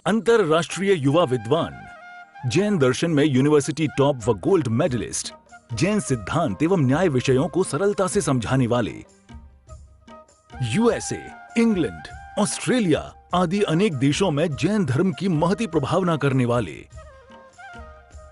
अंतरराष्ट्रीय युवा विद्वान, जैन दर्शन में यूनिवर्सिटी टॉप व गोल्ड मेडलिस्ट, जैन सिद्धांत एवं न्याय विषयों को सरलता से समझाने वाले, यूएसए, इंग्लैंड, ऑस्ट्रेलिया आदि अनेक देशों में जैन धर्म की महती प्रभावना करने वाले,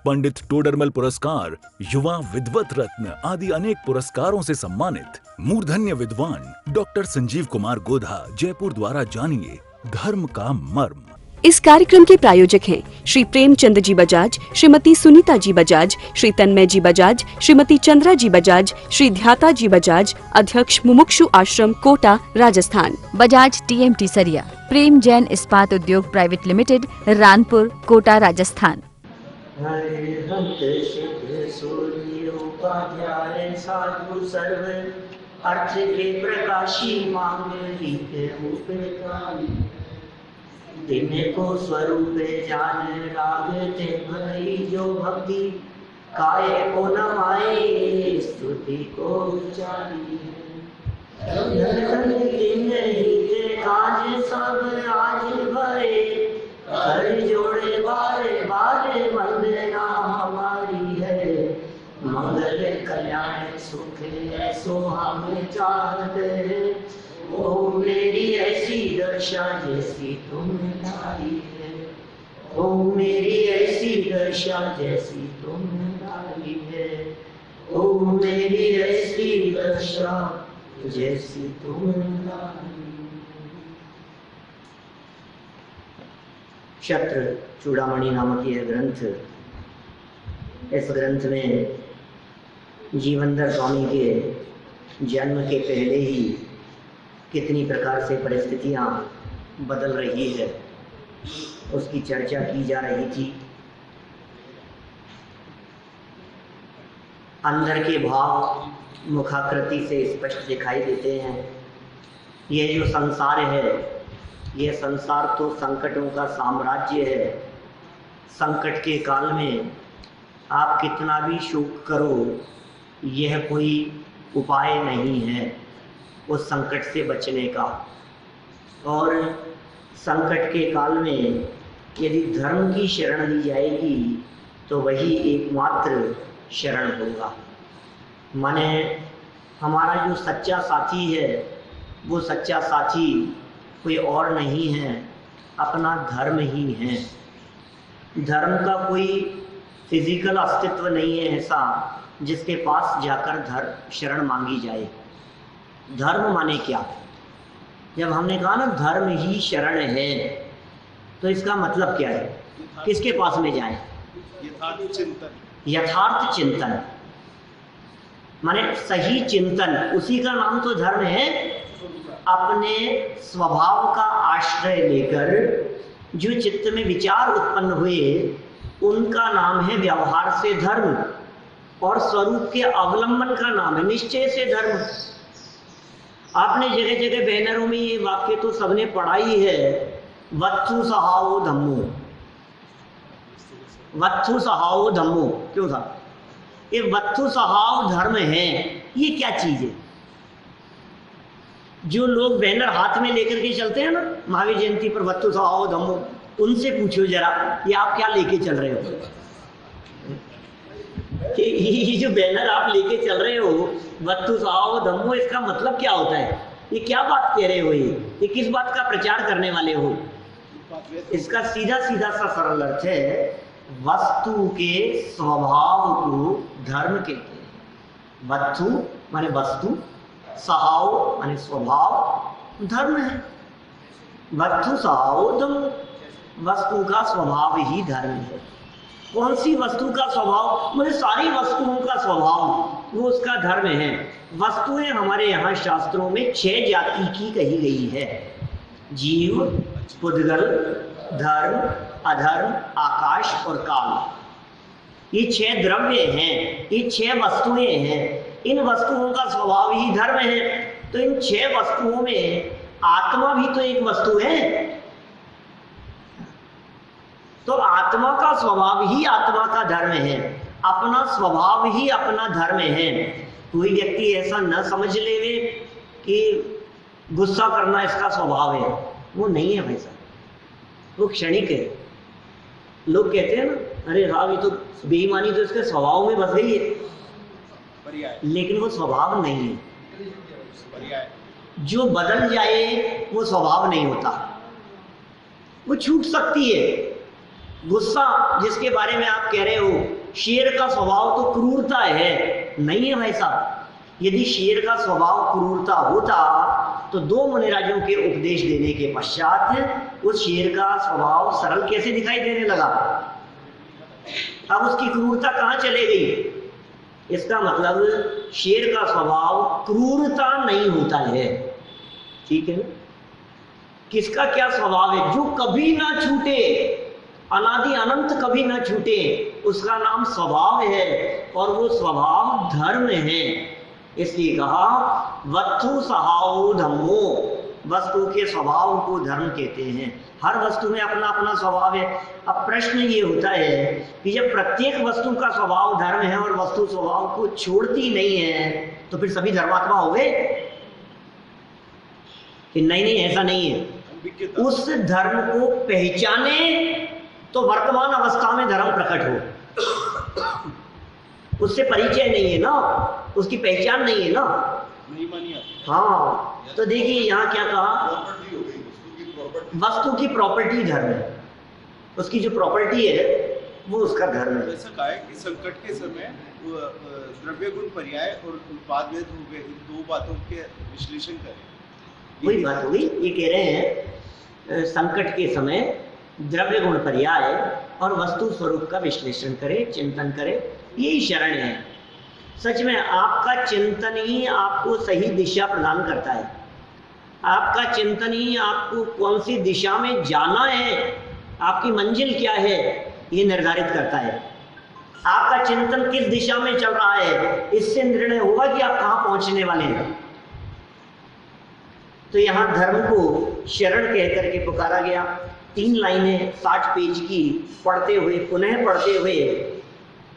पंडित टोडरमल पुरस्कार, युवा विद्वत रत्न आदि अनेक पुरस्कारों से सम्मानित मूर्धन्य विद्वान डॉक्टर संजीव कुमार गोधा जयपुर द्वारा जानिए धर्म का मर्म। इस कार्यक्रम के प्रायोजक हैं श्री प्रेमचंद जी बजाज, श्रीमती सुनीता जी बजाज, श्री तन्मय जी बजाज, श्रीमती चंद्रा जी बजाज, श्री ध्याता जी बजाज, अध्यक्ष मुमुक्षु आश्रम, कोटा, राजस्थान। बजाज टीएमटी सरिया, प्रेम जैन इस्पात उद्योग प्राइवेट लिमिटेड, रानपुर, कोटा, राजस्थान। अर्थ के प्रकाशी दिन को स्वरूप जान रागते भई जो भक्ति काय को नमाए स्तुति को उचारी दिन ही काज सब आज भरे कर जोड़े बारे बारे वंदना हमारी है मंगल कल्याण सुख ऐसो हम चाहते हैं। ओ मेरी ऐसी दशा जैसी तुम लाई है, ओ मेरी ऐसी दशा जैसी तुम लाई है, ओ मेरी ऐसी दशा जैसी तुम लाई। क्षत्र चूड़ामणि नामक यह ग्रंथ, इस ग्रंथ में जीवनधर स्वामी के जन्म के पहले ही कितनी प्रकार से परिस्थितियां बदल रही है उसकी चर्चा की जा रही थी। अंदर के भाव मुखाकृति से स्पष्ट दिखाई देते हैं। ये जो संसार है, ये संसार तो संकटों का साम्राज्य है। संकट के काल में आप कितना भी शोक करो, यह कोई उपाय नहीं है उस संकट से बचने का। और संकट के काल में यदि धर्म की शरण ली जाएगी तो वही एकमात्र शरण होगा। माने हमारा जो सच्चा साथी है वो सच्चा साथी कोई और नहीं है, अपना धर्म ही है। धर्म का कोई फिजिकल अस्तित्व नहीं है ऐसा जिसके पास जाकर धर्म शरण मांगी जाए। धर्म माने क्या? जब हमने कहा ना धर्म ही शरण है, तो इसका मतलब क्या है? किसके पास में जाए? यथार्थ चिंतन माने सही चिंतन, उसी का नाम तो धर्म है। अपने स्वभाव का आश्रय लेकर जो चित्त में विचार उत्पन्न हुए उनका नाम है व्यवहार से धर्म, और स्वरूप के अवलंबन का नाम है निश्चय से धर्म। आपने जगह जगह बैनरों में ये वाक्य तो सबने पढ़ा ही है, वत्थु सहाओ धम्मो, वत्थु सहाओ धम्मो। क्यों था ये वत्थु सहाओ धर्म है? ये क्या चीज है? जो लोग बैनर हाथ में लेकर के चलते हैं ना महावीर जयंती पर, वत्थु सहाओ धम्मो, उनसे पूछो जरा ये आप क्या लेके चल रहे हो? कि ये जो बैनर आप लेके चल रहे हो वत्थु सहाओ धम्मो, इसका मतलब क्या होता है? ये क्या बात कह रहे हो? ये किस बात का प्रचार करने वाले हो? इसका सीधा सीधा सा सरल अर्थ है, वस्तु के स्वभाव को धर्म कहते हैं। वस्तु माने वस्तु, सहाओ माने स्वभाव, धर्म है। वस्तु सहाओ धम्मो, वस्तु का स्वभाव ही धर्म है। कौन सी वस्तु का स्वभाव? मुझे सारी वस्तुओं का स्वभाव वो उसका धर्म है। वस्तुएं हमारे यहाँ शास्त्रों में 6 जाति की कही गई है: जीव, पुद्गल, धर्म, अधर्म, आकाश और काल। ये 6 द्रव्य हैं, ये 6 वस्तुएं हैं। इन वस्तुओं का स्वभाव ही धर्म है। तो इन 6 वस्तुओं में आत्मा भी तो एक वस्तु है। तो आत्मा का स्वभाव ही आत्मा का धर्म है, अपना स्वभाव ही अपना धर्म है। कोई व्यक्ति ऐसा न समझ लेवे कि गुस्सा करना इसका स्वभाव है, वो नहीं है भाई साहब। वो क्षणिक है। लोग कहते हैं ना, अरे राव ये तो बेईमानी तो इसके स्वभाव में बस गई है, लेकिन वो स्वभाव नहीं है। जो बदल जाए वो स्वभाव नहीं होता, वो छूट सकती है। गुस्सा जिसके बारे में आप कह रहे हो, शेर का स्वभाव तो क्रूरता है, नहीं है भाई साहब। यदि शेर का स्वभाव क्रूरता होता तो दो मुनिराजों के उपदेश देने के पश्चात उस शेर का स्वभाव सरल कैसे दिखाई देने लगा? अब उसकी क्रूरता कहाँ चले गई? इसका मतलब शेर का स्वभाव क्रूरता नहीं होता है, ठीक है ना? किसका क्या स्वभाव है? जो कभी ना छूटे, अनादि अनंत कभी ना छूटे, उसका नाम स्वभाव है, और वो स्वभाव धर्म है। इसलिए कहा वस्तु स्वभाव धम्मो, वस्तु के स्वभाव को धर्म कहते हैं। हर वस्तु में अपना अपना स्वभाव है। अब प्रश्न ये होता है कि जब प्रत्येक वस्तु का स्वभाव धर्म है और वस्तु स्वभाव को छोड़ती नहीं है, तो फिर सभी धर्मात्मा हो गए? कि नहीं नहीं, ऐसा नहीं है। उस धर्म को पहचाने तो वर्तमान अवस्था में धर्म प्रकट हो। उससे परिचय नहीं है ना, उसकी पहचान नहीं है ना, नहीं मानी। हाँ, तो देखिए यहाँ क्या कहा, वस्तु की प्रॉपर्टी धर्म है, उसकी जो प्रॉपर्टी है वो उसका धर्म है। ऐसा कहा है कि संकट के समय द्रव्य गुण पर्याय और उत्पाद भेद हो गए, इन दो बातों के विश्लेषण करें। वही बात हुई, ये कह रहे हैं संकट के समय द्रव्य गुण पर्याय और वस्तु स्वरूप का विश्लेषण करे, चिंतन करे, यही शरण है। सच में आपका चिंतन ही आपको सही दिशा प्रदान करता है। आपका चिंतन ही आपको कौन सी दिशा में जाना है, आपकी मंजिल क्या है, ये निर्धारित करता है। आपका चिंतन किस दिशा में चल रहा है, इससे निर्णय होगा कि आप कहाँ पहुंचने वाले हैं। तो यहाँ धर्म को शरण कह करके पुकारा गया। 3 लाइनें 60 पेज की पढ़ते हुए, पुनः पढ़ते हुए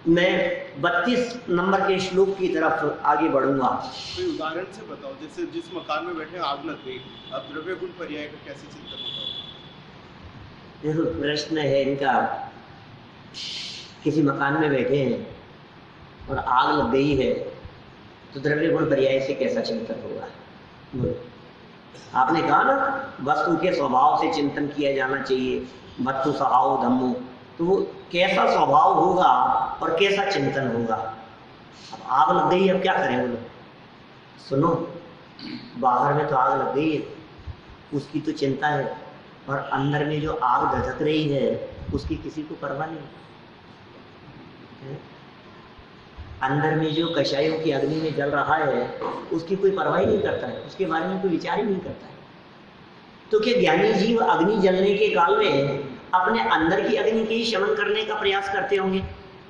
मैं 32 नंबर के श्लोक की तरफ आगे बढ़ूंगा। कोई उदाहरण से बताओ, जैसे जिस मकान में बैठे आग लग गई, अब द्रव्य गुण पर्याय का कैसे चिंतन होगा? देखो प्रश्न है इनका, किसी मकान में बैठे हैं और आग लग गई है, तो द्रव्य गुण पर्याय से कैसा चिंतन होगा? आपने कहा ना वस्तु के स्वभाव से चिंतन किया जाना चाहिए, वस्तु स्वभाव धम्मो, तो वो कैसा स्वभाव होगा और कैसा चिंतन होगा? अब आग लग गई, अब क्या करें बोलो? सुनो, बाहर में तो आग लग गई है, उसकी तो चिंता है, और अंदर में जो आग धधक रही है उसकी किसी को परवाह नहीं है। अंदर में जो कषायों की अग्नि में जल रहा है उसकी कोई परवाह नहीं करता है, उसके बारे में कोई विचार ही नहीं करता है। तो क्या ज्ञानी जीव अग्नि जलने के काल में अपने अंदर की अग्नि के ही शमन करने का प्रयास करते होंगे,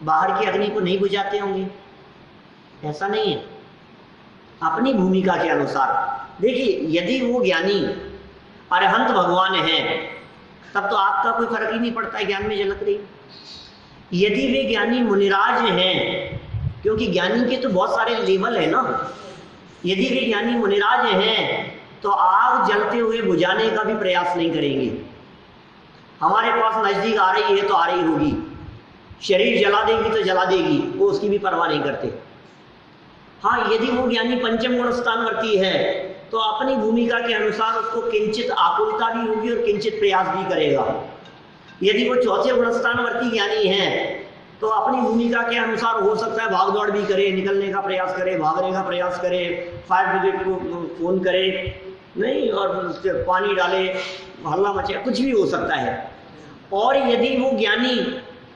बाहर की अग्नि को नहीं बुझाते होंगे? ऐसा नहीं है। अपनी भूमिका के अनुसार देखिए, यदि वो ज्ञानी अरहंत भगवान है तब तो आग का कोई फर्क ही नहीं पड़ता है, ज्ञान में झलक रही। यदि वे ज्ञानी मुनिराज हैं, क्योंकि ज्ञानी के तो बहुत सारे लेवल है ना, यदि वे ज्ञानी मुनिराज हैं तो आग जलते हुए बुझाने का भी प्रयास नहीं करेंगे। हमारे पास नजदीक आ रही है तो आ रही होगी, शरीर जला देगी तो जला देगी, वो उसकी भी परवाह नहीं करते। हाँ, यदि वो ज्ञानी पंचम गुण स्थानवर्ती है तो अपनी भूमिका के अनुसार उसको किंचित आकुलता भी होगी और किंचित प्रयास भी करेगा। यदि वो चौथे गुण स्थानवर्ती ज्ञानी है तो अपनी भूमिका के अनुसार हो सकता है भाग दौड़ भी करे, निकलने का प्रयास करे, भागने का प्रयास करे, फायर ब्रिगेड को फोन करे, नहीं, और पानी डाले, हल्ला मचे, कुछ भी हो सकता है। और यदि वो ज्ञानी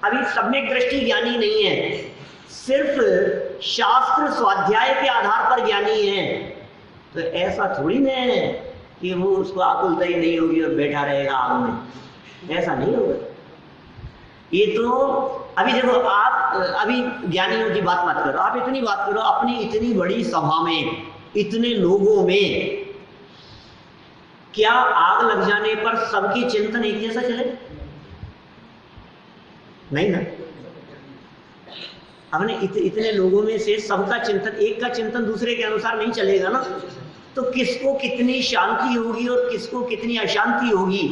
अभी सम्यक दृष्टि ज्ञानी नहीं है, सिर्फ शास्त्र स्वाध्याय के आधार पर ज्ञानी है, तो ऐसा थोड़ी ना है कि वो उसको आकुलता ही नहीं होगी और बैठा रहेगा आग में, ऐसा नहीं होगा। ये तो अभी देखो, आप अभी ज्ञानियों की बात मत करो, आप इतनी बात करो, अपनी इतनी बड़ी सभा में इतने लोगों में क्या आग लग जाने पर सबकी चिंतन एक जैसा चले? नहीं ना। हमने इतने लोगों में से सबका चिंतन, एक का चिंतन दूसरे के अनुसार नहीं चलेगा ना। तो किसको कितनी शांति होगी और किसको कितनी अशांति होगी,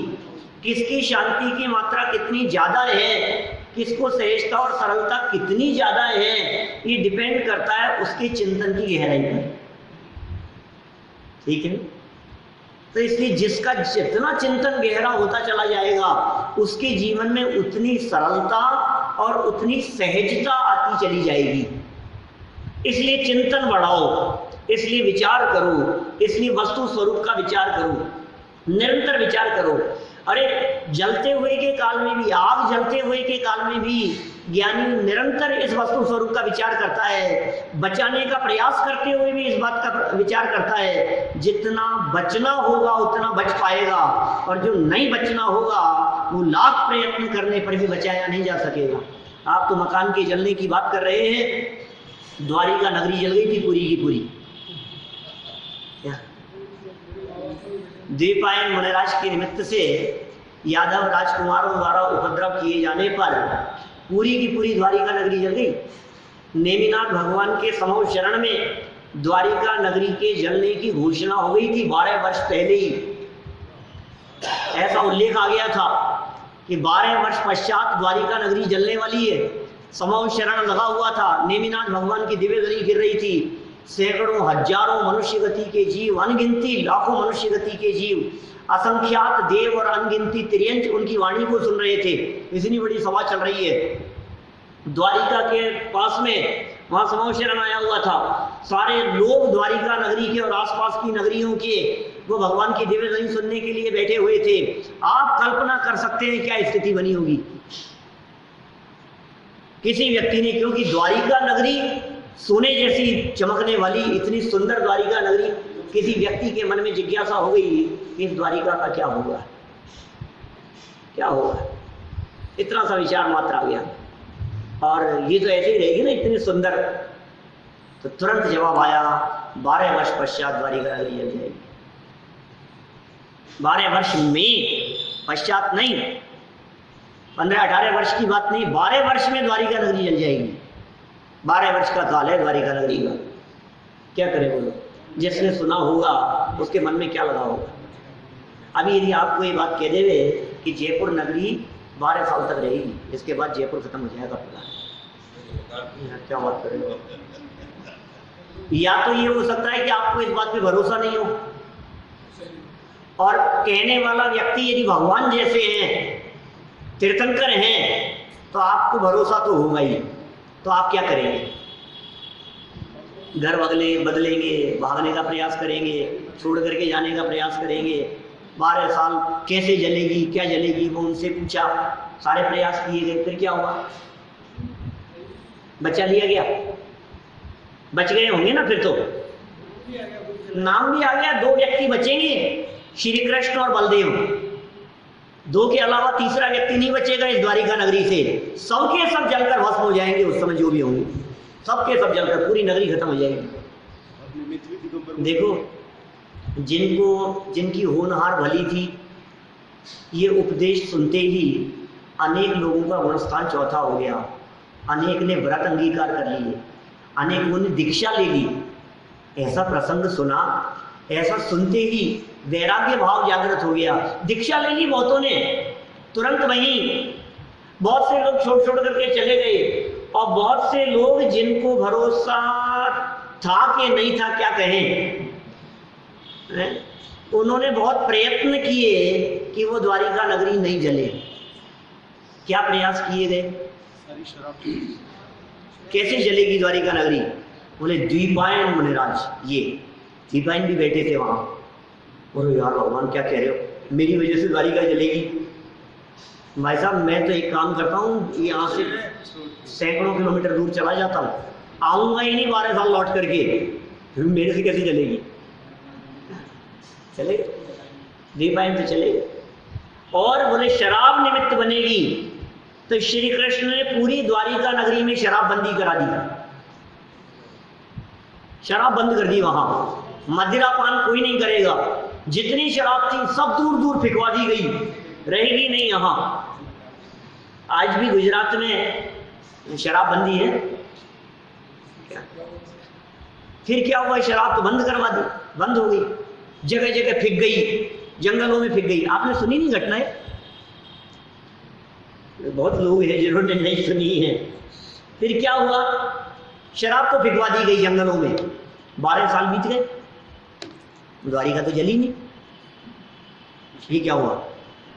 किसकी शांति की मात्रा कितनी ज्यादा है, किसको सहजता और सरलता कितनी ज्यादा है, ये डिपेंड करता है उसके चिंतन की गहराई पर। ठीक है, तो इसलिए जिसका जितना चिंतन गहरा होता चला जाएगा उसके जीवन में उतनी सरलता और उतनी सहजता आती चली जाएगी। इसलिए चिंतन बढ़ाओ, इसलिए विचार करो, इसलिए वस्तु स्वरूप का विचार करो, निरंतर विचार करो। अरे जलते हुए के काल में भी, आग जलते हुए के काल में भी ज्ञानी निरंतर इस वस्तु स्वरूप का विचार करता है, बचाने का प्रयास करते हुए भी इस बात का विचार करता है। जितना बचना होगा उतना बच पाएगा, और जो नहीं बचना होगा वो लाख प्रयत्न करने पर भी बचाया नहीं जा सकेगा। आप तो मकान के जलने की बात कर रहे हैं, द्वारिका नगरी जल गई थी पूरी की पूरी। द्वीपायन मुनिराज के निमित्त से यादव राजकुमारों द्वारा उपद्रव किए जाने पर पूरी की पूरी द्वारिका नगरी जल गई। नेमिनाथ भगवान के समूह शरण में द्वारिका नगरी के जलने की घोषणा हो गई थी 12 वर्ष पहले ही। ऐसा उल्लेख आ गया था कि 12 वर्ष पश्चात द्वारिका नगरी जलने वाली है। समूह शरण लगा हुआ था, नेमिनाथ भगवान की दिव्य गरी गिर रही थी। सैकड़ों हजारों मनुष्य गति के जीव, अनगिनती लाखों मनुष्य गति के जीव, असंख्यात देव और अनगिनती तिर्यंच उनकी वाणी को सुन रहे थे। इतनी बड़ी सभा चल रही है द्वारिका के पास में, वहां समूह शरण आया हुआ था। सारे लोग द्वारिका नगरी के और आसपास की नगरियों के वो भगवान की दिव्य गरी सुनने के लिए बैठे हुए थे। आप कल्पना कर सकते हैं क्या स्थिति बनी होगी किसी व्यक्ति ने, क्योंकि द्वारिका नगरी सोने जैसी चमकने वाली इतनी सुंदर द्वारिका नगरी, किसी व्यक्ति के मन में जिज्ञासा हो गई कि इस द्वारिका का क्या होगा, क्या होगा। इतना सा विचार मात्र आ गया, और ये तो ऐसे ही रहेगी ना इतनी सुंदर। तो तुरंत जवाब आया 12 वर्ष पश्चात द्वारिका नगरी जल जाएगी। 12 वर्ष में, पश्चात नहीं, 15-18 वर्ष की बात नहीं, 12 वर्ष में द्वारिका नगरी जल जाएगी। 12 वर्ष का काल है द्वारिका नगरी का। क्या करें बोलो, जिसने सुना होगा उसके मन में क्या लगा होगा। अभी यदि आपको ये बात कह देवे कि जयपुर नगरी 12 साल तक रहेगी, इसके बाद जयपुर खत्म हो जाएगा, पता क्या बात करें। या तो ये हो सकता है कि आपको इस बात पे भरोसा नहीं हो, और कहने वाला व्यक्ति यदि भगवान जैसे हैं, तीर्थंकर हैं, तो आपको भरोसा तो होगा ही। तो आप क्या करेंगे, घर बदलेंगे, भागने का प्रयास करेंगे, छोड़ करके जाने का प्रयास करेंगे। 12 साल कैसे जलेगी, क्या जलेगी, वो उनसे पूछा, सारे प्रयास किए गए, फिर क्या हुआ, बचा लिया गया, बच गए होंगे ना। फिर तो नाम भी आ गया, 2 व्यक्ति बचेंगे, श्री कृष्ण और बलदेव। 2 के अलावा तीसरा व्यक्ति नहीं बचेगा इस द्वारिका नगरी से। सबके सब जलकर भस्म हो जाएंगे उस समय, जो भी होंगे सबके सब जलकर पूरी नगरी खत्म हो जाएगी। देखो जिनकी होनहार भली थी, ये उपदेश सुनते ही अनेक लोगों का गुणस्थान चौथा हो गया। अनेक ने व्रत अंगीकार कर लिए, अनेकों ने दीक्षा ले ली। ऐसा प्रसंग सुना, ऐसा सुनते ही वैराग्य भाव जागृत हो गया। दीक्षा ले ली बहुतों ने, तुरंत वहीं बहुत से लोग छोड़ करके चले गए, और बहुत से लोग जिनको भरोसा था कि नहीं था क्या कहें, उन्होंने बहुत प्रयत्न किए कि वो द्वारिका नगरी नहीं जले। क्या प्रयास किए गए, कैसे जलेगी द्वारिका नगरी। बोले द्वीपायन मुनिराज, ये द्वीपायन भी बैठे थे वहां। बोलो यार भगवान क्या कह रहे हो, मेरी वजह से द्वारिका जलेगी। भाई साहब मैं तो एक काम करता हूँ, यहाँ से सैकड़ों किलोमीटर दूर चला जाता हूँ, आऊंगा ही नहीं 12 साल लौट करके, फिर मेरे से कैसे चलेगी। चले द्वीपायन तो चले। और बोले शराब निमित्त बनेगी, तो श्री कृष्ण ने पूरी द्वारिका नगरी में शराब बंदी करा दी, शराब बंद कर दी। वहां मदिरा पान कोई नहीं करेगा, जितनी शराब थी सब दूर दूर फिकवा दी गई, रहेगी नहीं यहाँ। आज भी गुजरात में शराब बंदी है क्या? फिर क्या हुआ, शराब तो बंद करवा दी, बंद हो गई, जगह जगह फिक गई, जंगलों में फिक गई। आपने सुनी नहीं घटनाएं, बहुत लोग हैं जिन्होंने नहीं सुनी है। फिर क्या हुआ, शराब तो फिकवा दी गई जंगलों में, 12 साल बीत गए, द्वारिका तो जली नहीं। ये क्या हुआ?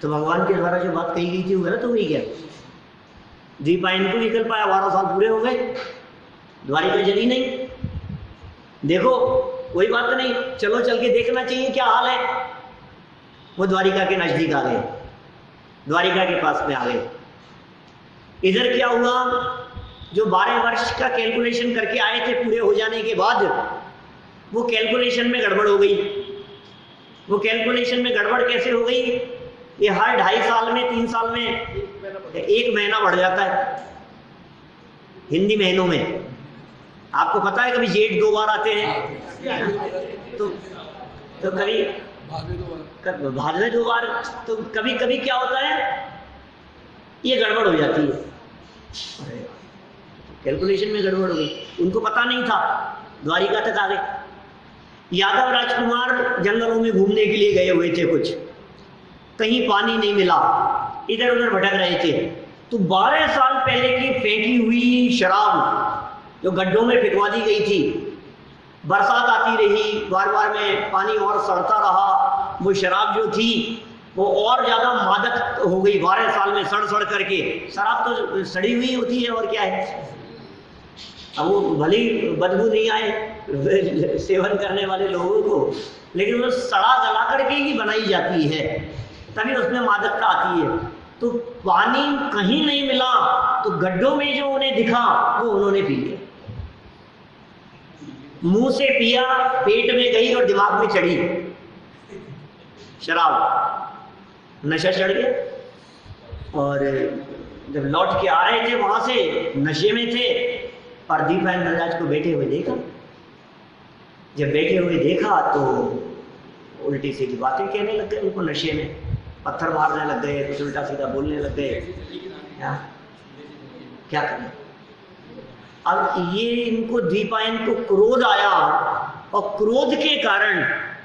तो भगवान के द्वारा जो बात कही गई थी वो गलत हो गई क्या? दीपायन को निकल पाया, 12 साल पूरे हो गए, द्वारिका जली नहीं। देखो कोई बात नहीं, चलो चल के देखना चाहिए क्या हाल है। वो द्वारिका के नजदीक आ गए, द्वारिका के पास में आ गए। इधर क्या हुआ, जो 12 वर्ष का कैलकुलेशन करके आए थे पूरे हो जाने के बाद, वो कैलकुलेशन में गड़बड़ हो गई। वो कैलकुलेशन में गड़बड़ कैसे हो गई? ये हर 2.5 साल में 3 साल में 1 महीना बढ़ जाता है हिंदी महीनों में। आपको पता है कभी जेठ 2 बार आते हैं, तो कभी भादवे 2 बार, तो कभी कभी क्या होता है, ये गड़बड़ हो जाती है। कैलकुलेशन में गड़बड़ हो गई, उनको पता नहीं था, द्वारिका तक आ गए। यादव राजकुमार जंगलों में घूमने के लिए गए हुए थे, कुछ कहीं पानी नहीं मिला, इधर उधर भटक रहे थे। तो 12 साल पहले की फेंकी हुई शराब जो गड्ढों में फिकवा दी गई थी, बरसात आती रही, बार बार में पानी और सड़ता रहा, वो शराब जो थी वो और ज्यादा मादक हो गई 12 साल में, सड़ सड़ करके। शराब तो सड़ी हुई होती है, और क्या है, अब वो भली बदबू नहीं आए सेवन करने वाले लोगों को, लेकिन वो सड़ा गला करके ही बनाई जाती है, तभी उसमें मादकता आती है। तो पानी कहीं नहीं मिला, तो गड्ढों में जो उन्हें दिखा वो उन्होंने पी लिया। मुंह से पिया, पेट में गई और दिमाग में चढ़ी शराब, नशा चढ़ गया। और जब लौट के आ रहे थे वहां से, नशे में थे, और दीपायन महाराज को बैठे हुए देखा। जब बैठे हुए देखा तो उल्टी सीधी बातें कहने लग गए, उनको नशे में पत्थर मारने लग गए, कुछ उल्टा सीधा बोलने लग गए। क्या करें? अब ये इनको दीपायन को क्रोध आया, और क्रोध के कारण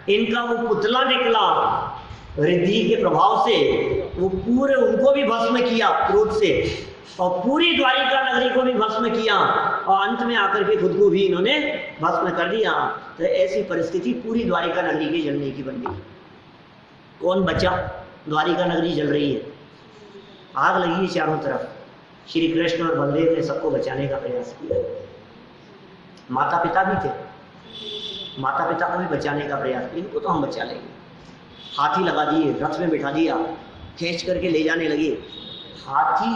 इनका वो पुतला निकला रिद्धि के प्रभाव से, वो पूरे उनको भी भस्म किया क्रोध से, और पूरी द्वारिका नगरी को भी भस्म किया, और अंत में आकर के खुद को भी इन्होंने भस्म कर दिया। तो ऐसी परिस्थिति पूरी द्वारिका नगरी के जलने की बन गई। कौन बचा? द्वारिका नगरी जल रही है, आग लगी है चारों तरफ। श्री कृष्ण और बलदेव ने सबको बचाने का प्रयास किया, माता पिता भी थे, माता पिता को भी बचाने का प्रयास किया, इनको तो हम बचा लेंगे। हाथी लगा दिए, रथ में बिठा दिया, खींच करके ले जाने लगे। हाथी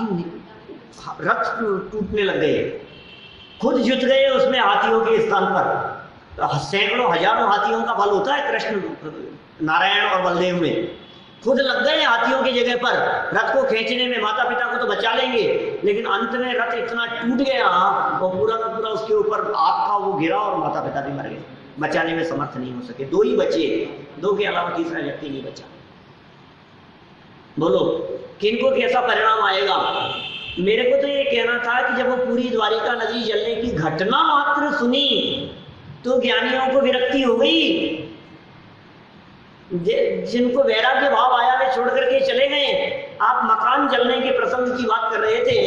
रथ टूटने लग गए, खुद जुट गए उसमें हाथियों के स्थान पर। सैकड़ों हजारों हाथियों का बल होता है कृष्ण नारायण और बलदेव में, खुद लग गए हाथियों की जगह पर रथ को खींचने में। माता पिता को तो बचा लेंगे, लेकिन अंत में रथ इतना टूट गया और पूरा का पूरा उसके ऊपर आग का वो गिरा, और माता पिता भी मर गए, बचाने में समर्थ नहीं हो सके। 2 ही बचे, 2 के अलावा तीसरा व्यक्ति नहीं बचा। बोलो किनको कैसा परिणाम आएगा? मेरे को तो ये कहना था कि जब वो पूरी द्वारिका नगरी जलने की घटना मात्र सुनी तो ज्ञानियों को विरक्ति हो गई। जिनको वैराग्य भाव आया वे छोड़ करके चले गए। आप मकान जलने के प्रसंग की बात कर रहे थे,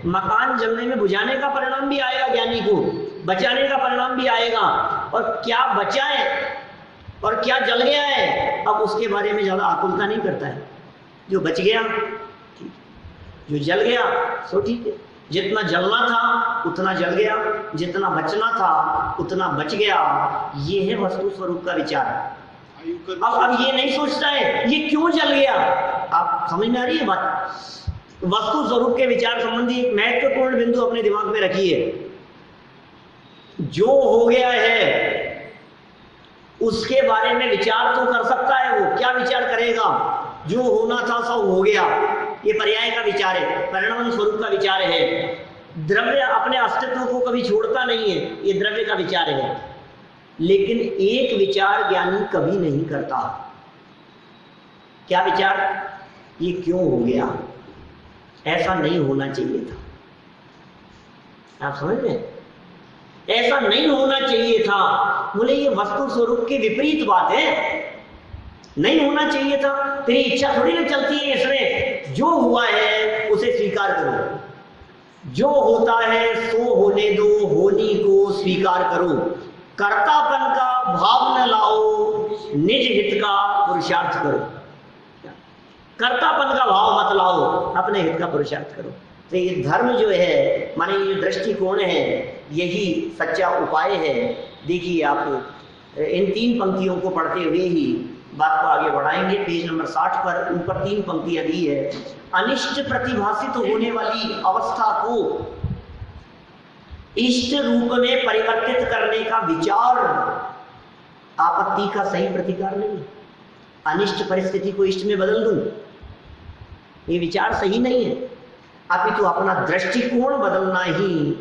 मकान जलने में बुझाने का परिणाम भी आएगा, ज्ञानी को बचाने का परिणाम भी आएगा। और क्या बचा है और क्या जल गया है, अब उसके बारे में ज्यादा आकुलता नहीं करता है। जो बच गया ठीक, जो जल गया सो ठीक है। जितना जलना था उतना जल गया, जितना बचना था उतना बच गया। ये है वस्तु स्वरूप का विचार। अब ये नहीं सोचता है ये क्यों जल गया। आप समझ में आ रही है बात? वस्तु स्वरूप के विचार संबंधी एक महत्वपूर्ण बिंदु अपने दिमाग में रखिए। जो हो गया है उसके बारे में विचार तो कर सकता है, वो क्या विचार करेगा? जो होना था सब हो गया, ये पर्याय का विचार है, परिणाम स्वरूप का विचार है। द्रव्य अपने अस्तित्व को कभी छोड़ता नहीं है, ये द्रव्य का विचार है। लेकिन एक विचार ज्ञानी कभी नहीं करता। क्या विचार? ये क्यों हो गया, ऐसा नहीं होना चाहिए था। आप समझ में? ऐसा नहीं होना चाहिए था। बोले ये वस्तु स्वरूप के विपरीत बात है, नहीं होना चाहिए था। तेरी इच्छा थोड़ी ना चलती है इसमें, जो हुआ है उसे स्वीकार करो, जो होता है सो होने दो, होनी को स्वीकार करो, कर्तापन का भाव न लाओ, निज हित का पुरुषार्थ करो। कर्तापन का भाव मत लाओ, अपने हित का पुरुषार्थ करो। तो ये धर्म जो है, माने ये दृष्टिकोण है, यही सच्चा उपाय है। देखिए आप इन 3 पंक्तियों को पढ़ते हुए ही बात को आगे बढ़ाएंगे। पेज नंबर 60 पर ऊपर 3 पंक्तियां दी है। अनिष्ट प्रतिभासित होने वाली अवस्था को इष्ट रूप में परिवर्तित करने का विचार आपत्ति का सही प्रतिकार नहीं। अनिष्ट परिस्थिति को इष्ट में बदल दूं, ये विचार सही नहीं है। अपितु अपना दृष्टिकोण बदलना ही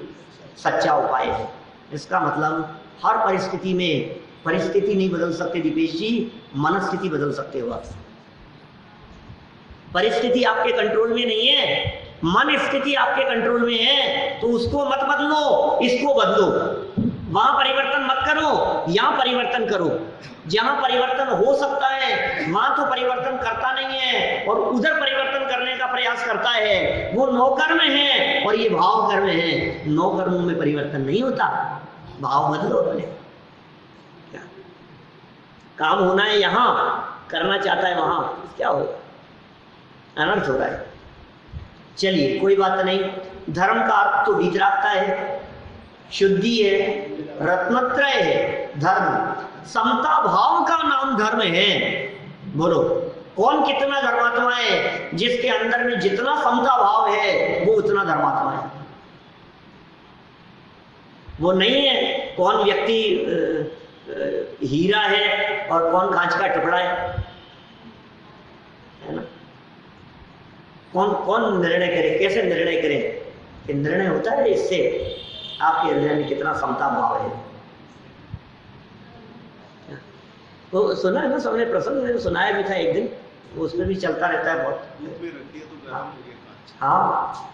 सच्चा उपाय है। इसका मतलब हर परिस्थिति में, परिस्थिति नहीं बदल सकते दीपेश जी, मनस्थिति बदल सकते हो आप। परिस्थिति आपके कंट्रोल में नहीं है, मन स्थिति आपके कंट्रोल में है, तो उसको मत बदलो, इसको बदलो। वहां परिवर्तन मत करो, यहां परिवर्तन करो। जहां परिवर्तन हो सकता है वहां तो परिवर्तन करता नहीं है, और उधर परिवर्तन करने का प्रयास करता है। वो नौकर्म है और ये भाव कर्म है। नौकर्मों में परिवर्तन नहीं होता, भाव बदलो अपने। काम होना है यहां, करना चाहता है वहां, क्या होगा? अनर्थ हो रहा है। चलिए कोई बात नहीं। धर्म का अर्थ तो वितरागता है, शुद्धि है, रत्नत्रय है धर्म। समता भाव का नाम धर्म है। बोलो कौन कितना धर्मात्मा है? जिसके अंदर में जितना समता भाव है वो उतना धर्मात्मा है। वो नहीं है कौन व्यक्ति हीरा है और कौन कांच का टुकड़ा है ना? कौन निर्णय करे, कैसे निर्णय करे? कि निर्णय होता है इससे आपके हृदय में कितना समता भाव है। तो सुना है ना सबने, प्रसंग में सुनाया भी था एक दिन, वो उसमें भी चलता रहता है बहुत। हाँ,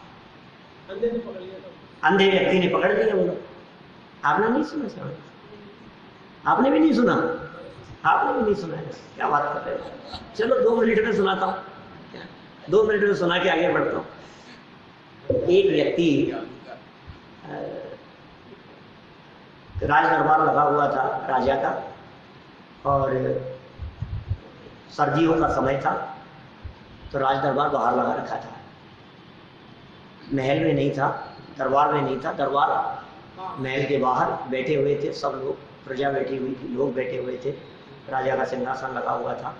अंधे व्यक्ति ने पकड़ लिया वो। आपने नहीं सुना सर? आपने भी नहीं सुना? आपने भी नहीं सुना है? क्या बात कर रहे हैं? चलो 2 मिनट में सुनाता हूँ, 2 मिनट में सुना के आगे बढ़ता हूँ। एक व्यक्ति राज दरबार लगा हुआ था राजा का, और सर्दियों का समय था, तो राज दरबार बाहर लगा रखा था। महल में नहीं था, दरबार में नहीं था। दरबार महल के बाहर बैठे हुए थे सब लोग, प्रजा बैठी हुई थी, लोग बैठे हुए थे। राजा का सिंहासन लगा हुआ था।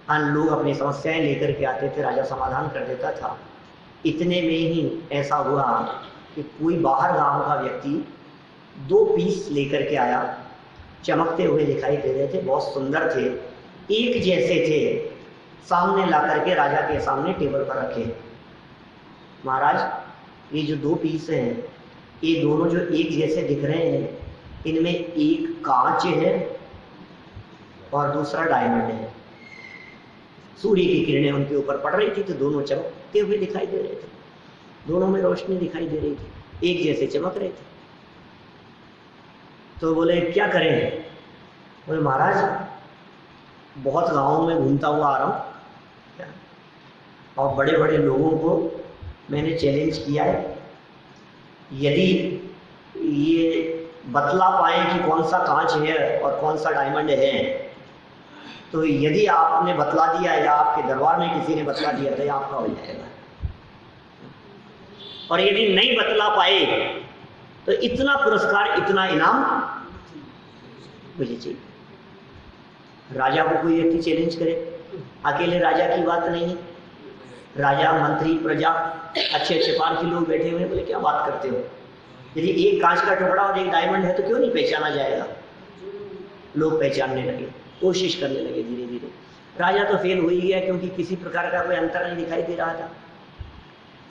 अन्य लोग अपनी समस्याएं लेकर के आते थे, राजा समाधान कर देता था। इतने में ही ऐसा हुआ कि कोई बाहर गांव का व्यक्ति 2 पीस लेकर के आया, चमकते हुए दिखाई दे रहे थे, बहुत सुंदर थे, एक जैसे थे। सामने ला करके राजा के सामने टेबल पर रखे। महाराज ये जो 2 पीस हैं, ये दोनों जो एक जैसे दिख रहे हैं, इनमें एक कांच है और दूसरा डायमंड है। सूर्य की किरणें उनके ऊपर पड़ रही थी तो दोनों चमकते हुए दिखाई दे रहे थे, दोनों में रोशनी दिखाई दे रही थी, एक जैसे चमक रहे थे। तो बोले क्या करें? बोले महाराज बहुत गाँवों में घूमता हुआ आ रहा हूँ और बड़े बड़े लोगों को मैंने चैलेंज किया है, यदि ये बतला पाए कि कौन सा कांच है और कौन सा डायमंड है, तो यदि आपने बतला दिया या आपके दरबार में किसी ने बतला दिया तो ये आपका हो जाएगा, और यदि नहीं बतला पाए तो इतना पुरस्कार, इतना इनाम मुझे चाहिए। राजा को कोई व्यक्ति चैलेंज करे, अकेले राजा की बात नहीं है, राजा, मंत्री, प्रजा, अच्छे अच्छे पार के लोग बैठे हुए हैं। बोले क्या बात करते हो? यदि एक कांच का टुकड़ा और एक डायमंड है तो क्यों नहीं पहचाना जाएगा? लोग पहचानने लगे, कोशिश करने लगे धीरे धीरे। राजा तो फेल हो ही गया, क्योंकि किसी प्रकार का कोई अंतर नहीं दिखाई दे रहा था।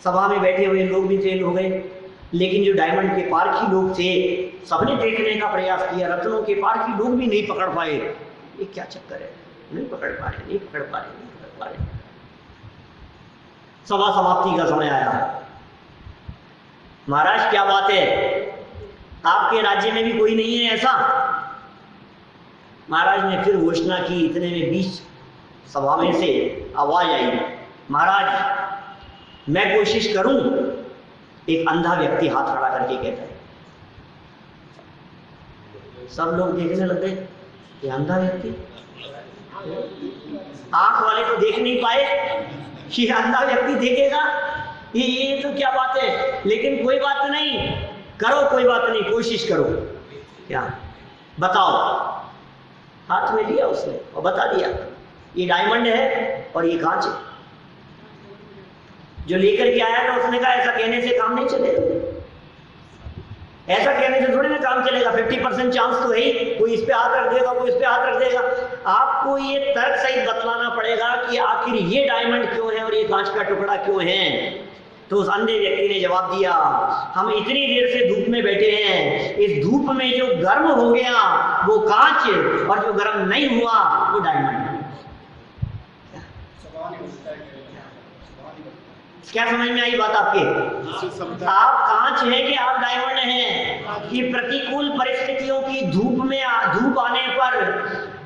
सभा में बैठे हुए लोग भी फेल हो गए, लेकिन जो डायमंड के पार की लोग थे सबने देखने का प्रयास किया, रत्नों के पार की लोग भी नहीं पकड़ पाए। ये क्या चक्कर है? नहीं पकड़ पा रहे, नहीं पकड़ पा रहे, नहीं पकड़ पा रहे। सभा समाप्ति का समय आया। महाराज क्या बात है, आपके राज्य में भी कोई नहीं है ऐसा? महाराज ने फिर घोषणा की। इतने में बीच सभा में से आवाज आई, महाराज मैं कोशिश करूं, एक अंधा व्यक्ति हाथ खड़ा करके कहता है। सब लोग देखने लग गए, ये अंधा व्यक्ति, आंख वाले तो देख नहीं पाए, ये अंधा व्यक्ति देखेगा, ये तो क्या बात है। लेकिन कोई बात नहीं, करो, कोई बात नहीं, कोशिश करो। क्या बताओ? हाथ में लिया उसने और बता दिया, ये डायमंड है और ये कांच है। जो लेकर के आया था उसने कहा ऐसा कहने से काम नहीं चलेगा, ऐसा कहने से थोड़ी ना काम चलेगा, 50% चांस तो है ही, कोई इस पे हाथ रख देगा, कोई इस पे हाथ रख देगा। आपको ये तर्क सहित बतलाना पड़ेगा कि आखिर ये डायमंड क्यों है और ये कांच का टुकड़ा क्यों है। तो उस अंधे व्यक्ति ने जवाब दिया, हम इतनी देर से धूप में बैठे हैं, इस धूप में जो गर्म हो गया वो कांच, और जो गर्म नहीं हुआ वो डायमंड। क्या समझ में आई बात आपके? आप कांच हैं कि आप डायमंड हैं? कि प्रतिकूल परिस्थितियों की धूप आने पर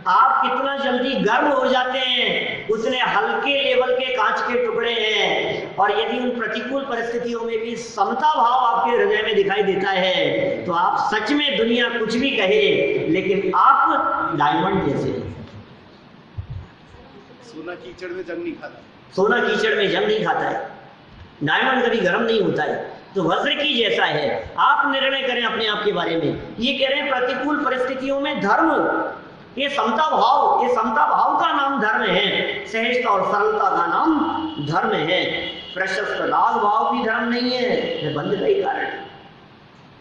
आप कितना जल्दी गर्म हो जाते हैं, उतने हल्के लेवल के कांच के टुकड़े हैं। और यदि उन प्रतिकूल परिस्थितियों में भी समता भाव आपके हृदय में दिखाई देता है, तो आप सच में दुनिया कुछ भी कहे, लेकिन आप डायमंड जैसे हैं। सोना कीचड़ में जंग नहीं खाता, सोना कीचड़ में जंग नहीं खाता है, डायमंड कभी गर्म नहीं होता है। तो वज्र की जैसा है, आप निर्णय करें अपने आप के बारे में। ये कह रहे हैं प्रतिकूल परिस्थितियों में धर्म, ये समता भाव का नाम धर्म है, सहजता और सरलता का नाम धर्म है। प्रशस्त राग भाव भी धर्म नहीं है, यह बंध का ही कारण है।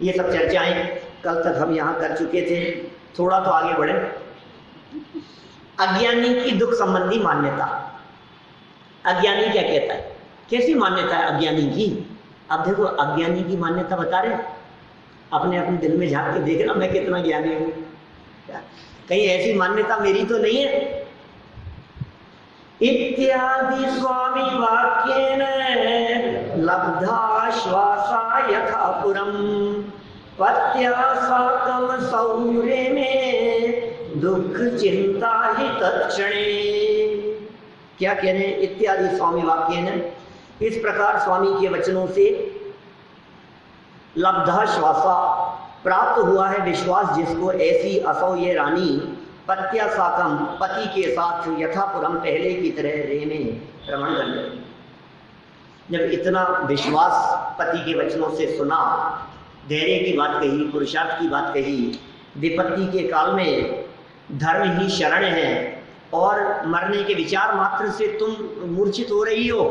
ये सब चर्चाएं कल तक हम यहाँ कर चुके थे, थोड़ा तो आगे बढ़े। अज्ञानी की दुख संबंधी मान्यता। अज्ञानी क्या कहता है, कैसी मान्यता है अज्ञानी की? अब देखो, अज्ञानी की मान्यता बता रहे, अपने अपने दिल में झांक के देखना, मैं कितना ज्ञानी हूं। कहीं ऐसी मान्यता मेरी तो नहीं है। इत्यादि स्वामी वाक्येन लब्धाश्वासा यथा पुरम पत्यासाकम सौरे में दुख चिंता ही तत्क्षणे। क्या कह रहे हैं? इत्यादि स्वामी वाक्येन, इस प्रकार स्वामी के वचनों से लब्धा श्वासा, प्राप्त हुआ है विश्वास जिसको, ऐसी असौ ये रानी, पत्या साकम, पति के साथ यथापुरम पहले की तरह रे में भ्रमण करने। जब इतना विश्वास पति के वचनों से सुना, धैर्य की बात कही, पुरुषार्थ की बात कही, विपत्ति के काल में धर्म ही शरण है और मरने के विचार मात्र से तुम मूर्छित हो रही हो।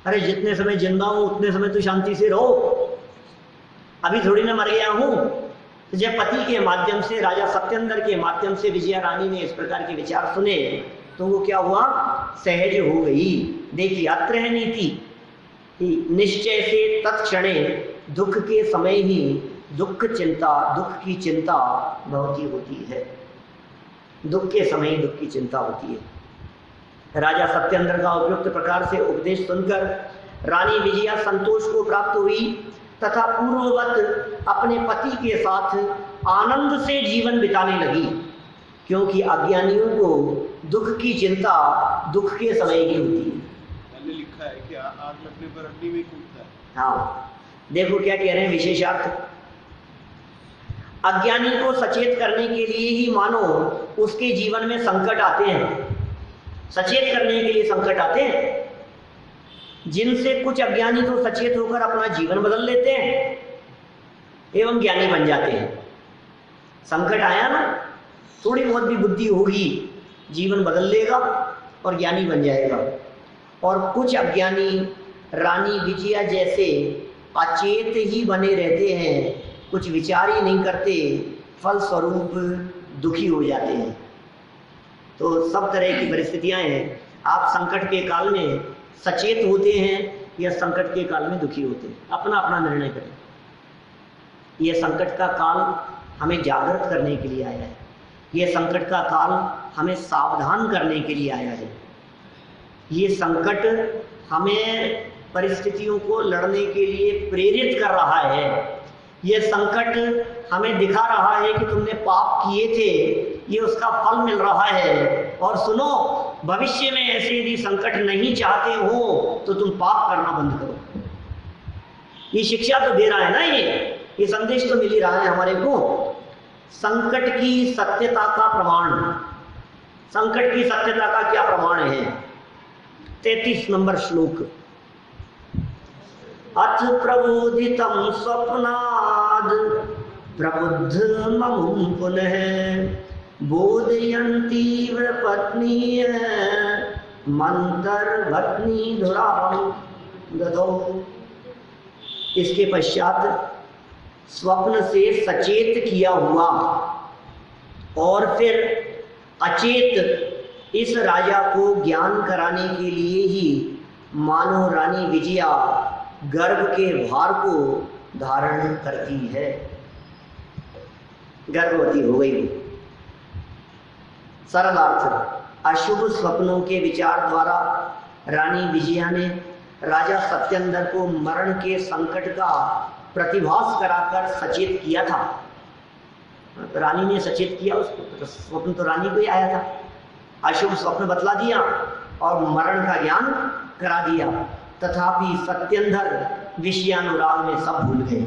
अरे जितने समय जिंदा हूं उतने समय तो शांति से रहो, अभी थोड़ी ना मर गया हूं। तो जब पति के माध्यम से, राजा सत्येंद्र के माध्यम से विजया रानी ने इस प्रकार के विचार सुने, तो वो क्या हुआ? सहज हो गई। देखिए, अत्र है नीति, निश्चय से तत्क्षणे, दुख के समय ही दुख की चिंता बहुत ही होती है। दुख के समय ही दुख की चिंता होती है। राजा सत्येंद्र का उपयुक्त प्रकार से उपदेश सुनकर रानी विजया संतोष को प्राप्त हुई तथा पूर्ववत अपने पति के साथ आनंद से जीवन बिताने लगी, क्योंकि अज्ञानियों को दुख की चिंता दुख के समय ही होती है। मैंने लिखा है कि आग लगने पर अग्नि में कूदता है। हाँ, देखो क्या कह रहे हैं विशेषार्थ। अज्ञानी को सचेत करने के लिए ही मानो उसके जीवन में संकट आते हैं, सचेत करने के लिए संकट आते हैं, जिनसे कुछ अज्ञानी तो सचेत होकर अपना जीवन बदल लेते हैं एवं ज्ञानी बन जाते हैं। संकट आया ना, थोड़ी बहुत भी बुद्धि होगी, जीवन बदल लेगा और ज्ञानी बन जाएगा। और कुछ अज्ञानी रानी विजया जैसे अचेत ही बने रहते हैं, कुछ विचार ही नहीं करते, फलस्वरूप दुखी हो जाते हैं। तो सब तरह की परिस्थितियां हैं। आप संकट के काल में सचेत होते हैं या संकट के काल में दुखी होते हैं, अपना अपना निर्णय करें। यह संकट का काल हमें जागृत करने के लिए आया है, यह संकट का काल हमें सावधान करने के लिए आया है। ये संकट हमें परिस्थितियों को लड़ने के लिए प्रेरित कर रहा है। यह संकट हमें दिखा रहा है कि तुमने पाप किए थे, ये उसका फल मिल रहा है। और सुनो, भविष्य में ऐसे यदि संकट नहीं चाहते हो तो तुम पाप करना बंद करो। ये शिक्षा तो दे रहा है ना, ये संदेश तो मिल ही रहा है हमारे को। संकट की सत्यता का प्रमाण, संकट की सत्यता का क्या प्रमाण है? 33 नंबर श्लोक। अथ प्रबोधितम स्वप्नाद प्रबुद्धममुं पुनः बोधयन्तीव पत्नी मंतरभग्नि धुरां ददौ। इसके पश्चात स्वप्न से सचेत किया हुआ और फिर अचेत इस राजा को ज्ञान कराने के लिए ही मानो रानी विजया गर्भ के भार को धारण करती है, गर्भवती हो गई। सरल अर्थ, अशुभ स्वप्नों के विचार द्वारा रानी विजया ने राजा सत्येंद्र को मरण के संकट का प्रतिभास कराकर सचेत किया था। रानी ने सचेत किया उसको, तो स्वप्न तो रानी को ही आया था। अशुभ स्वप्न बतला दिया और मरण का ज्ञान करा दिया, तथापि सत्येंद्र विषयानुराग में सब भूल गए।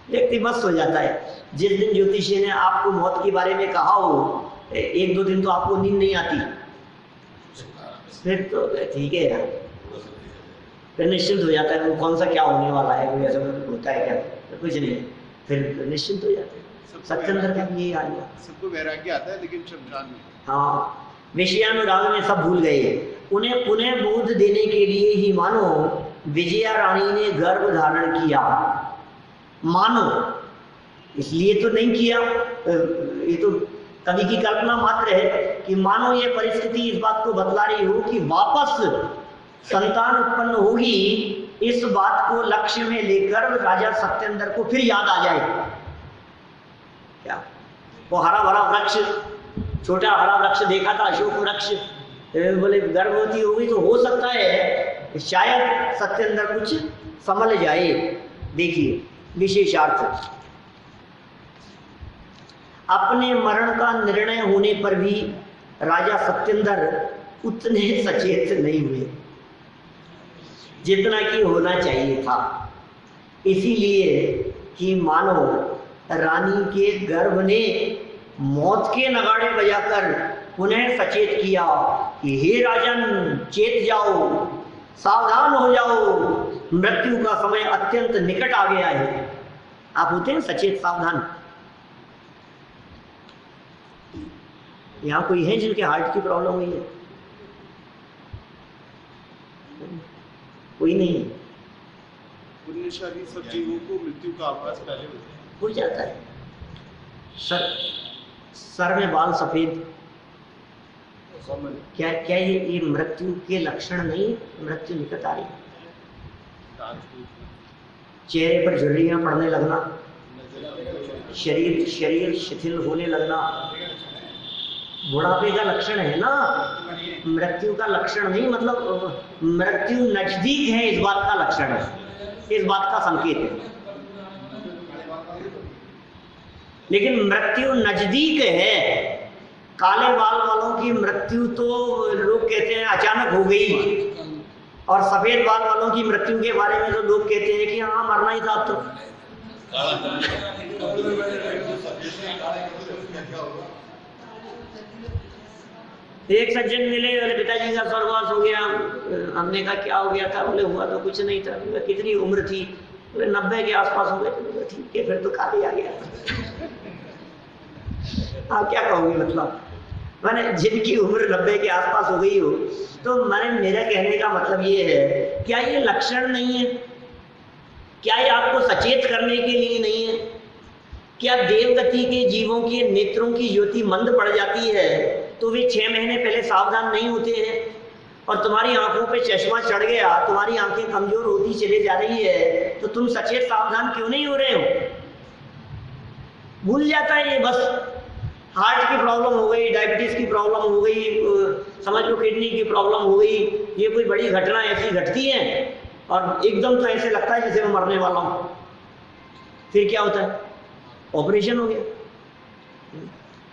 व्यक्ति मस्त हो जाता है। जिस दिन ज्योतिषी ने आपको मौत के बारे में कहा हो, 1-2 दिन तो आपको नींद नहीं आती, फिर तो ठीक है यार, फिर निश्चिंत हो जाता है। वो कौन सा क्या होने वाला है, कोई ऐसा होता है क्या? तो कुछ नहीं, फिर निश्चिंत हो जाते हैं। सत्येंद्र का भी यही हाल हुआ। सबको वैराग्य आता है लेकिन शमशान में। हाँ, विषयानुराग में सब भूल गए। उन्हें पुनः बोध देने के लिए ही मानो विजया रानी ने गर्भ धारण किया। मानो, इसलिए तो नहीं किया, ये तो कवि की कल्पना मात्र है कि मानो ये परिस्थिति इस बात को बतला रही हो कि वापस संतान उत्पन्न होगी। इस बात को लक्ष्य में लेकर राजा सत्येंद्र को फिर याद आ जाए। क्या वो हरा भरा वृक्ष, छोटा हरा वृक्ष देखा था, अशोक वृक्ष, बोले गर्भवती होगी तो हो सकता है शायद सत्येंद्र कुछ समझ जाए। देखिए विशेषार्थ, अपने मरण का निर्णय होने पर भी राजा सत्येंद्र उतने सचेत नहीं हुए जितना कि होना चाहिए था। इसीलिए कि मानो रानी के गर्भ ने मौत के नगाड़े बजाकर पुनः सचेत किया कि हे राजन, चेत जाओ, सावधान हो जाओ, मृत्यु का समय अत्यंत निकट आ गया है। आप होते हैं सचेत, सावधान। यहाँ कोई है जिनके हार्ट की प्रॉब्लम हुई है? कोई नहीं। पुण्यशाली सब जीवों को मृत्यु का आभास पहले हो जाता है। सर में बाल सफेद, क्या क्या ये मृत्यु के लक्षण नहीं? मृत्यु निकट आ रही है। चेहरे पर झुर्रियां पड़ने लगना, शरीर शिथिल होने लगना, बुढ़ापे का लक्षण है ना, मृत्यु का लक्षण नहीं। मतलब मृत्यु नजदीक है, इस बात का लक्षण है, इस बात का संकेत है। लेकिन मृत्यु नजदीक है। काले बाल वालों की मृत्यु तो लोग कहते हैं अचानक हो गई, और सफेद बाल वालों की मृत्यु के बारे में तो लोग कहते हैं कि हाँ मरना ही था अब तो। एक सज्जन मिले, बोले पिताजी का स्वर्गवास हो गया। हमने कहा क्या हो गया था? बोले हुआ तो कुछ नहीं था। बोले कितनी उम्र थी? बोले 90 के आसपास हो गए। बोले ठीक है, फिर तो काफी आ गया। आप क्या कहोगे? मतलब मैंने जिनकी उम्र 90 के आसपास हो गई हो, तो मेरा कहने का मतलब ये है, क्या ये लक्षण नहीं है? क्या ये आपको सचेत करने के लिए नहीं है? क्या देवगति के जीवों के नेत्रों की ज्योति मंद पड़ जाती है तो वे 6 महीने पहले सावधान नहीं होते हैं? और तुम्हारी आंखों पे चश्मा चढ़ गया, तुम्हारी आंखें कमजोर होती चली जा रही है, तो तुम सचेत सावधान क्यों नहीं हो रहे हो? भूल जाता है ये। बस हार्ट की प्रॉब्लम हो गई, डायबिटीज की प्रॉब्लम हो गई, समझ लो किडनी की प्रॉब्लम हो गई, ये कोई बड़ी घटना ऐसी घटती है और एकदम तो ऐसे लगता है जैसे मैं मरने वाला हूं। फिर क्या होता है? ऑपरेशन हो गया।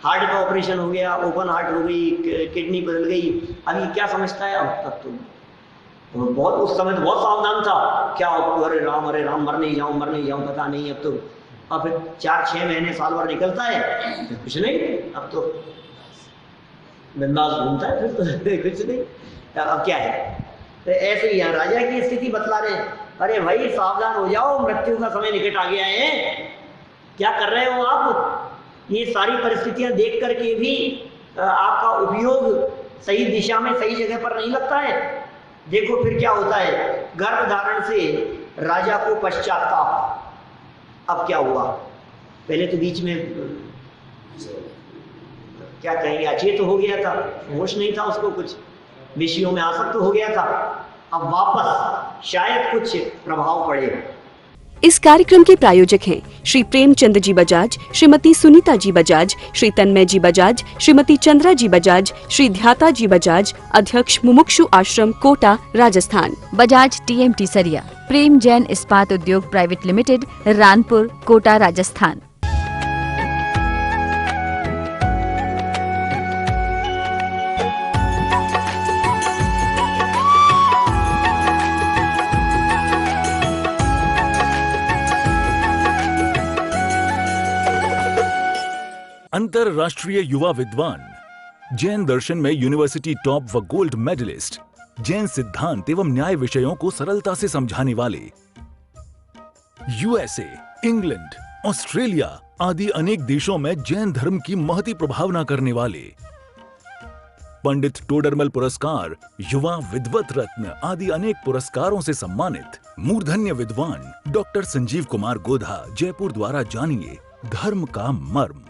हार्ट का ऑपरेशन हो गया, ओपन हार्ट हो गई, किडनी बदल गई, अब ये क्या समझता है? अब तक तो बहुत, उस समय तो बहुत सावधान था, क्या अरे राम मर नहीं जाऊं पता नहीं। अब तो अब फिर 4-6 महीने साल भर निकलता है, फिर कुछ नहीं, अब तो बिंदास घूमता है, फिर तो कुछ नहीं। अब क्या है? तो ऐसे ही यहाँ राजा की स्थिति बतला रहे हैं, अरे भाई सावधान हो जाओ, मृत्यु का समय निकट आ गया है। क्या कर रहे हो आप? ये सारी परिस्थितियां देख करके भी आपका उपयोग सही दिशा में, सही जगह पर नहीं लगता है। देखो फिर क्या होता है, गर्भ धारण से राजा को पश्चाताप। अब क्या हुआ? पहले तो बीच में क्या कहेंगे, अचेत हो गया था, होश नहीं था उसको, कुछ विषयों में आसक्त हो गया था। अब वापस शायद कुछ प्रभाव पड़े। इस कार्यक्रम के प्रायोजक हैं श्री प्रेमचंद जी बजाज, श्रीमती सुनीता जी बजाज, श्री तन्मय जी बजाज, श्रीमती चंद्रा जी बजाज, श्री ध्याता जी बजाज, अध्यक्ष मुमुक्षु आश्रम, कोटा, राजस्थान। बजाज TMT सरिया, प्रेम जैन इस्पात उद्योग प्राइवेट लिमिटेड, रानपुर, कोटा, राजस्थान। अंतरराष्ट्रीय युवा विद्वान, जैन दर्शन में यूनिवर्सिटी टॉप व गोल्ड मेडलिस्ट, जैन सिद्धांत एवं न्याय विषयों को सरलता से समझाने वाले, USA, इंग्लैंड, ऑस्ट्रेलिया आदि अनेक देशों में जैन धर्म की महती प्रभावना करने वाले, पंडित टोडरमल पुरस्कार, युवा विद्वत रत्न आदि अनेक पुरस्कारों से सम्मानित मूर्धन्य विद्वान डॉक्टर संजीव कुमार गोधा, जयपुर द्वारा जानिए धर्म का मर्म।